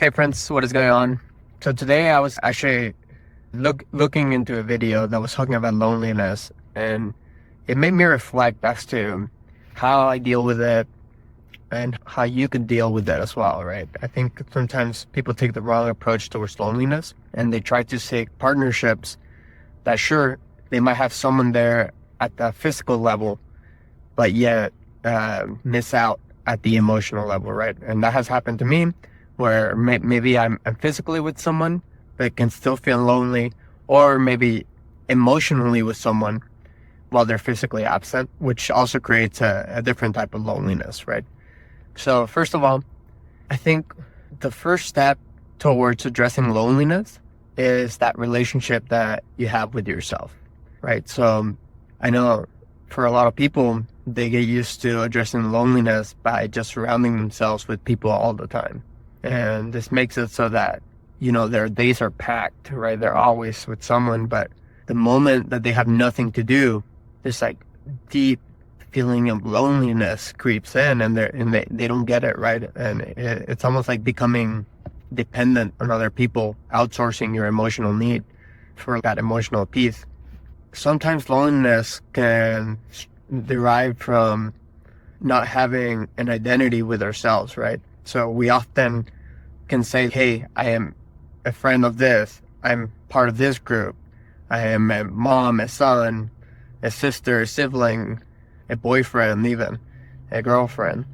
Hey friends, what is going on? So today I was actually looking into a video that was talking about loneliness, and it made me reflect as to how I deal with it and how you can deal with that as well, right? I think sometimes people take the wrong approach towards loneliness and they try to seek partnerships that, sure, they might have someone there at the physical level, but yet miss out at the emotional level, right? And that has happened to me, where maybe I'm physically with someone but can still feel lonely, or maybe emotionally with someone while they're physically absent, which also creates a different type of loneliness, right? So first of all, I think the first step towards addressing loneliness is that relationship that you have with yourself, right? So I know for a lot of people, they get used to addressing loneliness by just surrounding themselves with people all the time. And this makes it so that, their days are packed, right? They're always with someone, but the moment that they have nothing to do, this like deep feeling of loneliness creeps in, and they don't get it, right? And it's almost like becoming dependent on other people, outsourcing your emotional need for that emotional peace. Sometimes loneliness can derive from not having an identity with ourselves, right? So we often can say, hey, I am a friend of this, I'm part of this group, I am a mom, a son, a sister, a sibling, a boyfriend, even a girlfriend.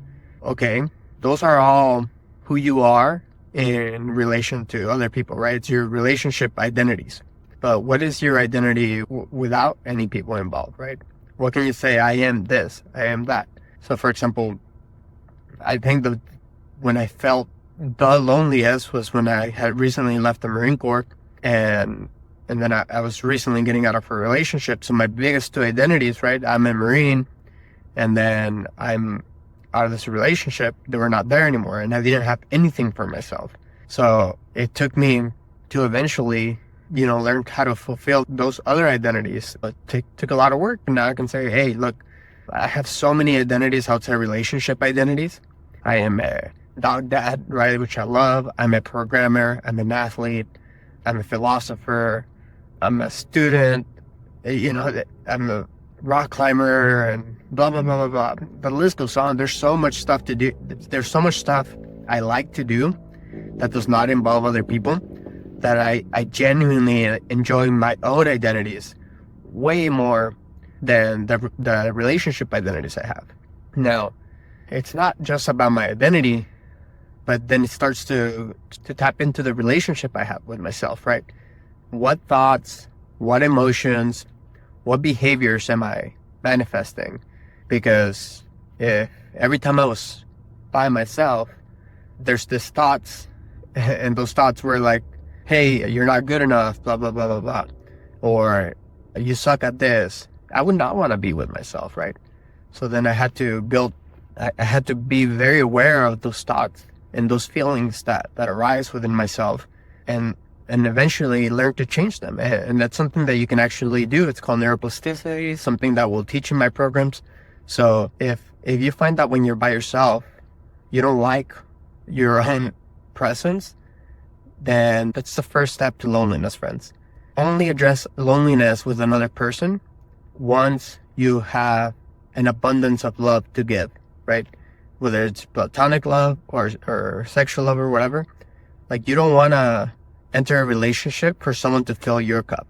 Okay, those are all who you are in relation to other people, right? It's your relationship identities. But what is your identity without any people involved, right? What can you say? I am this, I am that. So for example, I think that when I felt the loneliest was when I had recently left the Marine Corps, and then I was recently getting out of a relationship. So my biggest two identities, right? I'm a Marine, and then I'm out of this relationship. They were not there anymore, and I didn't have anything for myself. So it took me to eventually, learn how to fulfill those other identities. It took a lot of work. And now I can say, hey, look, I have so many identities outside relationship identities. I am a dog dad, right, which I love. I'm a programmer. I'm an athlete. I'm a philosopher. I'm a student. I'm a rock climber, and blah, blah, blah, blah, blah. The list goes on. There's so much stuff to do. There's so much stuff I like to do that does not involve other people, that I genuinely enjoy my own identities way more than the relationship identities I have. Now, it's not just about my identity, but then it starts to tap into the relationship I have with myself, right? What thoughts, what emotions, what behaviors am I manifesting? Because if every time I was by myself, there's this thoughts, and those thoughts were like, hey, you're not good enough, blah, blah, blah, blah, blah. Or you suck at this. I would not want to be with myself, right? So then I had to be very aware of those thoughts and those feelings that arise within myself, and eventually learn to change them. And that's something that you can actually do. It's called neuroplasticity, something that we'll teach in my programs. So if you find that when you're by yourself, you don't like your own presence, then that's the first step to loneliness, friends. Only address loneliness with another person once you have an abundance of love to give, right? Whether it's platonic love or sexual love or whatever. Like, you don't want to enter a relationship for someone to fill your cup.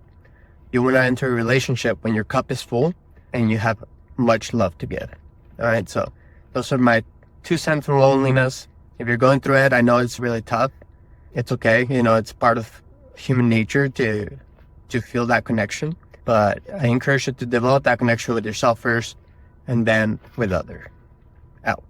You want to enter a relationship when your cup is full and you have much love to give. All right, so those are my 2 cents on loneliness. If you're going through it, I know it's really tough. It's okay. It's part of human nature to feel that connection. But I encourage you to develop that connection with yourself first, and then with others. Out.